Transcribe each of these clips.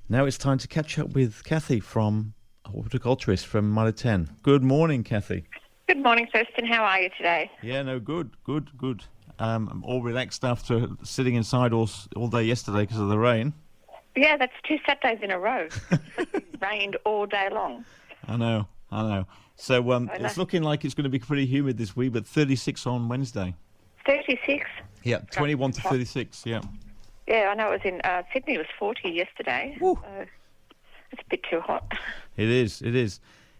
Now it's time to catch up with Kathy from horticulturist from Mitre 10. Good morning, Kathy. Good morning, Thurston. How are you today? Yeah, no, good. I'm all relaxed after sitting inside all day yesterday because of the rain. Yeah, that's 2 Saturdays in a row. It's rained all day long. I know. So it's looking like it's going to be pretty humid this week, but 36 on Wednesday. 36? Yeah, 21 to 36, yeah. Yeah, I know it was in Sydney. It was 40 yesterday. Woo. So it's a bit too hot. It is.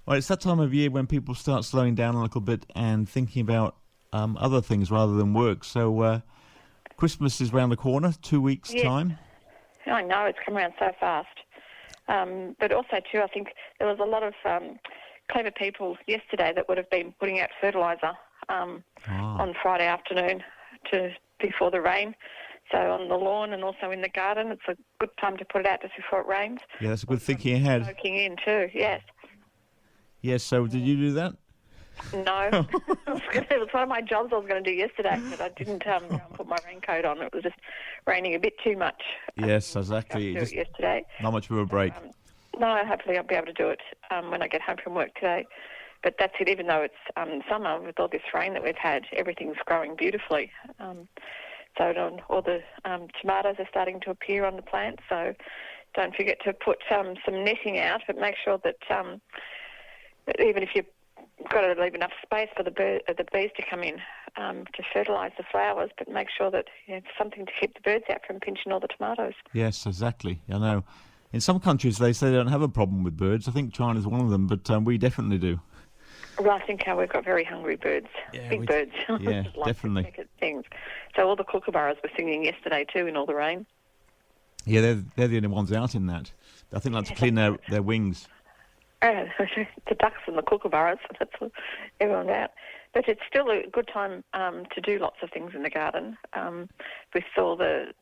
Well, it's that time of year when people start slowing down a little bit and thinking about other things rather than work. So Christmas is round the corner, 2 weeks' time. I know, it's come around so fast. But also, too, I think there was a lot of clever people yesterday that would have been putting out fertiliser on Friday afternoon before the rain. So on the lawn and also in the garden, it's a good time to put it out just before it rains. Yeah, that's a good thinking ahead. Soaking in too, yes. Yes, so did you do that? No. It was one of my jobs I was going to do yesterday, but I didn't put my raincoat on. It was just raining a bit too much. Yes, exactly. Just yesterday. Not much of a break. No, hopefully I'll be able to do it when I get home from work today. But that's it, even though it's summer, with all this rain that we've had, everything's growing beautifully. So all the tomatoes are starting to appear on the plants, so don't forget to put some netting out, but make sure that even if you've got to leave enough space for the bees to come in to fertilise the flowers, but make sure that it's something to keep the birds out from pinching all the tomatoes. Yes, exactly. I know. In some countries, they say they don't have a problem with birds. I think China's one of them, but we definitely do. Well, I think we've got very hungry birds, big birds. Yeah, like definitely. Things. So all the kookaburras were singing yesterday too in all the rain. Yeah, they're the only ones out in that. I think that's to clean their wings. The ducks and the kookaburras, that's what everyone's out. But it's still a good time to do lots of things in the garden. We saw the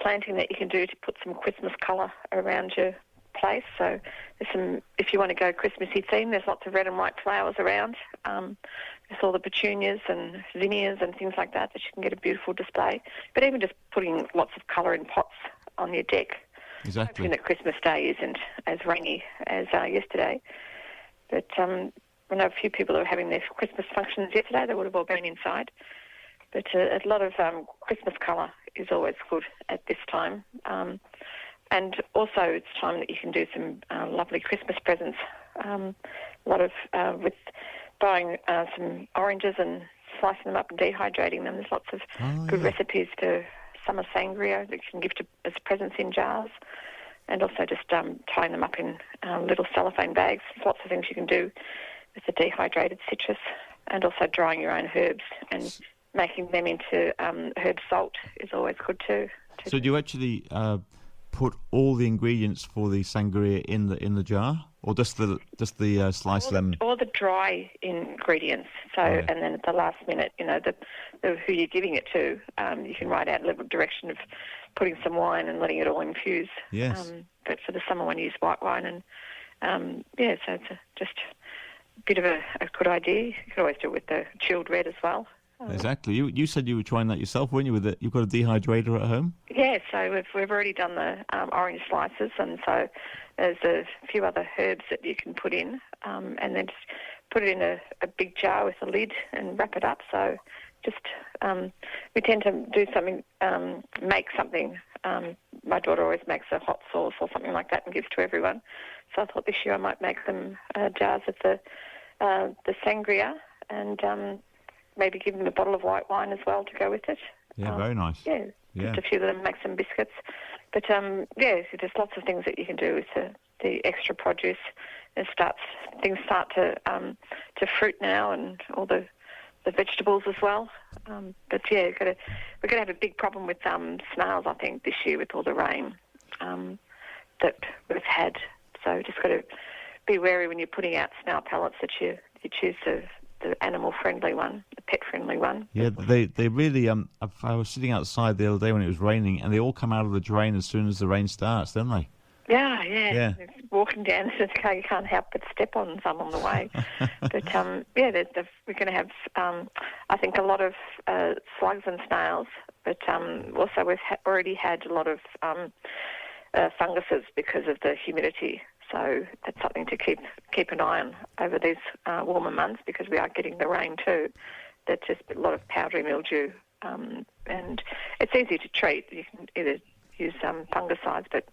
planting that you can do to put some Christmas colour around your place. So there's if you want to go Christmassy theme, there's lots of red and white flowers around. There's all the petunias and zinnias and things like that you can get a beautiful display. But even just putting lots of colour in pots on your deck. Exactly. Hoping that Christmas Day isn't as rainy as yesterday. But I know a few people are having their Christmas functions yesterday. They would have all been inside. But a lot of Christmas colour is always good at this time. And also it's time that you can do some lovely Christmas presents. A lot of, with buying some oranges and slicing them up and dehydrating them. There's lots of good recipes for summer sangria that you can give as presents in jars. And also just tying them up in little cellophane bags. There's lots of things you can do with the dehydrated citrus, and also drying your own herbs and making them into herb salt is always good too. So do you actually put all the ingredients for the sangria in the jar, or just the sliced lemon? All the dry ingredients. So and then at the last minute, who you're giving it to, you can write out a little direction of putting some wine and letting it all infuse. Yes. But for the summer one, use white wine, and so it's just a bit of a good idea. You could always do it with the chilled red as well. Exactly. You said you were trying that yourself, weren't you? You've got a dehydrator at home. Yeah. So we've already done the orange slices, and so there's a few other herbs that you can put in, and then just put it in a big jar with a lid and wrap it up. So just we tend to do something, make something. My daughter always makes a hot sauce or something like that and gives to everyone. So I thought this year I might make them jars of the sangria, and maybe give them a bottle of white wine as well to go with it. Yeah, very nice. Yeah, just a few of them, make some biscuits. But so there's lots of things that you can do with the extra produce. Things start to fruit now, and all the vegetables as well. But we're going to have a big problem with snails, I think, this year with all the rain that we've had. So just got to be wary when you're putting out snail pellets that you choose the animal-friendly one, the pet-friendly one. Yeah, they really... I was sitting outside the other day when it was raining, and they all come out of the drain as soon as the rain starts, don't they? Yeah. Walking down the car, you can't help but step on some on the way. But, we're going to have, I think, a lot of slugs and snails, but also we've already had a lot of funguses because of the humidity. So that's something to keep an eye on over these warmer months, because we are getting the rain too. There's just a lot of powdery mildew, and it's easy to treat. You can either use fungicides, but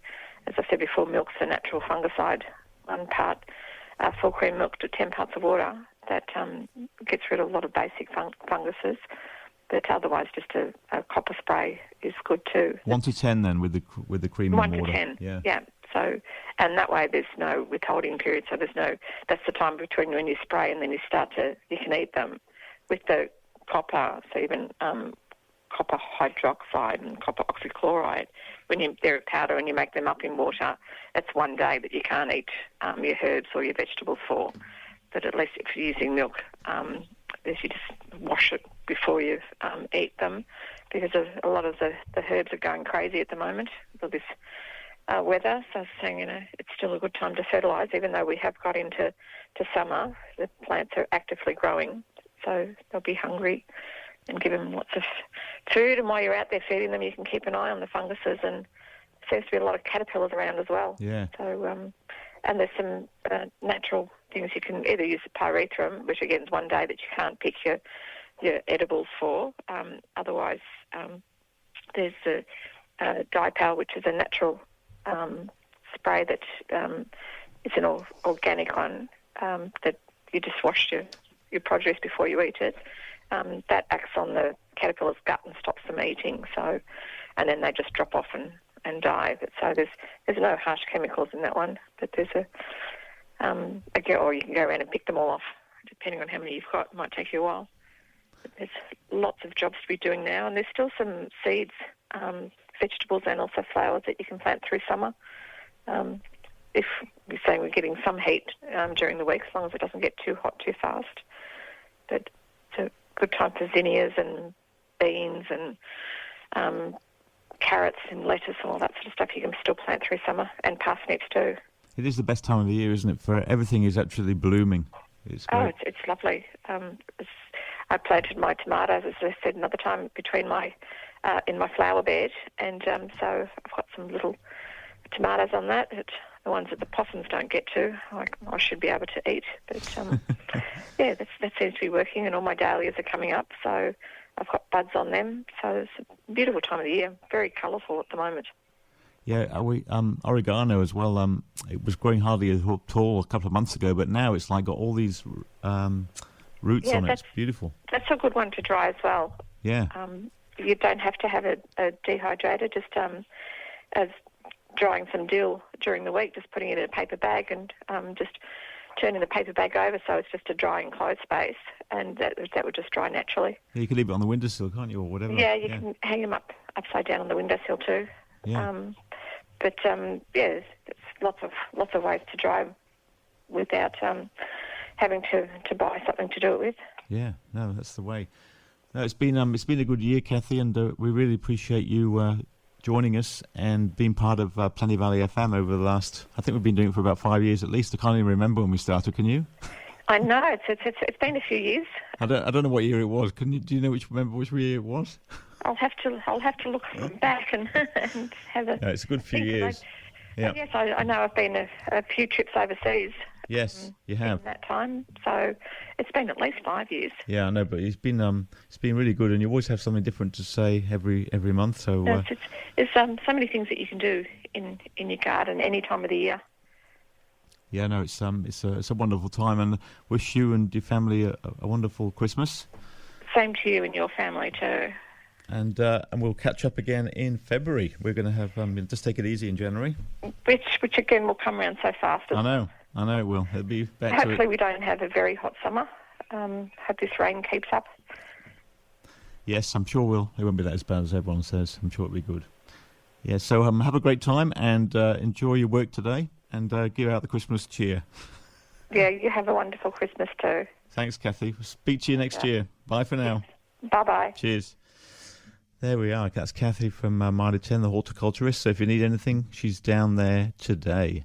as I said before, milk's a natural fungicide. 1 part full cream milk to 10 parts of water. That gets rid of a lot of basic funguses. But otherwise, just a copper spray is good too. 1 to 10 then with the cream and 1 water. to 10, yeah. So, and that way there's no withholding period. So that's the time between when you spray and then you can eat them. With the copper, so even copper hydroxide and copper oxychloride, when they're a powder and you make them up in water, that's 1 day that you can't eat your herbs or your vegetables for. But at least if you're using milk, you just wash it before you eat them, because a lot of the herbs are going crazy at the moment with this weather. So I was saying, it's still a good time to fertilise, even though we have got into summer. The plants are actively growing, so they'll be hungry, and give them lots of food. And while you're out there feeding them, you can keep an eye on the funguses, and there seems to be a lot of caterpillars around as well. Yeah. So, and there's some natural things you can either use the pyrethrum, which again is 1 day that you can't pick your edibles for. Otherwise, there's the Dipal, which is a natural spray that it's an organic one that you just wash your produce before you eat it. That acts on the caterpillar's gut and stops them eating. So, and then they just drop off and die. But so there's no harsh chemicals in that one. But there's or you can go around and pick them all off, depending on how many you've got. It might take you a while. But there's lots of jobs to be doing now, and there's still some seeds, vegetables and also flowers that you can plant through summer. If we're saying we're getting some heat during the week, as long as it doesn't get too hot too fast. But it's a good time for zinnias and beans and carrots and lettuce and all that sort of stuff you can still plant through summer, and parsnips too. It is the best time of the year, isn't it? For everything is actually blooming. It's great. Oh, it's lovely. I planted my tomatoes, as I said another time, between in my flower bed, and so I've got some little tomatoes on that. The ones that the possums don't get to, I should be able to eat. But yeah, that seems to be working, and all my dahlias are coming up, so I've got buds on them. So it's a beautiful time of the year, very colourful at the moment. Yeah, oregano as well. It was growing hardly as tall a couple of months ago, but now it's got all these roots on it. It's beautiful. That's a good one to dry as well. Yeah. You don't have to have a dehydrator, just as drying some dill during the week, just putting it in a paper bag and just turning the paper bag over so it's just a dry enclosed space, and that would just dry naturally. Yeah, you can leave it on the windowsill, can't you, or whatever? Yeah, you can hang them upside down on the windowsill too. Yeah. There's lots of ways to dry without having to buy something to do it with. Yeah, no, that's the way. No, it's been a good year, Kathy, and we really appreciate you joining us and being part of Plenty Valley FM over the last. I think we've been doing it for about 5 years at least. I can't even remember when we started. Can you? I know it's been a few years. I don't know what year it was. Do you know remember which year it was? I'll have to look back and have a. Yeah, it's a good few years. Yeah. Yes, I know I've been a few trips overseas. Yes, you have. In that time, so it's been at least 5 years. Yeah, I know, but it's been really good, and you always have something different to say every month. So there's so many things that you can do in your garden any time of the year. Yeah, no, it's a wonderful time, and wish you and your family a wonderful Christmas. Same to you and your family too. And we'll catch up again in February. We're going to have just take it easy in January. Which again will come around so fast. I know it will. It'll be back Hopefully to it. We don't have a very hot summer. Hope this rain keeps up. Yes, I'm sure it won't be that as bad as everyone says. I'm sure it'll be good. Yeah, so have a great time and enjoy your work today and give out the Christmas cheer. Yeah, you have a wonderful Christmas too. Thanks, Kathy. Speak to you next year. Bye for now. Bye-bye. Cheers. There we are. That's Kathy from Mitre 10, the horticulturist. So if you need anything, she's down there today.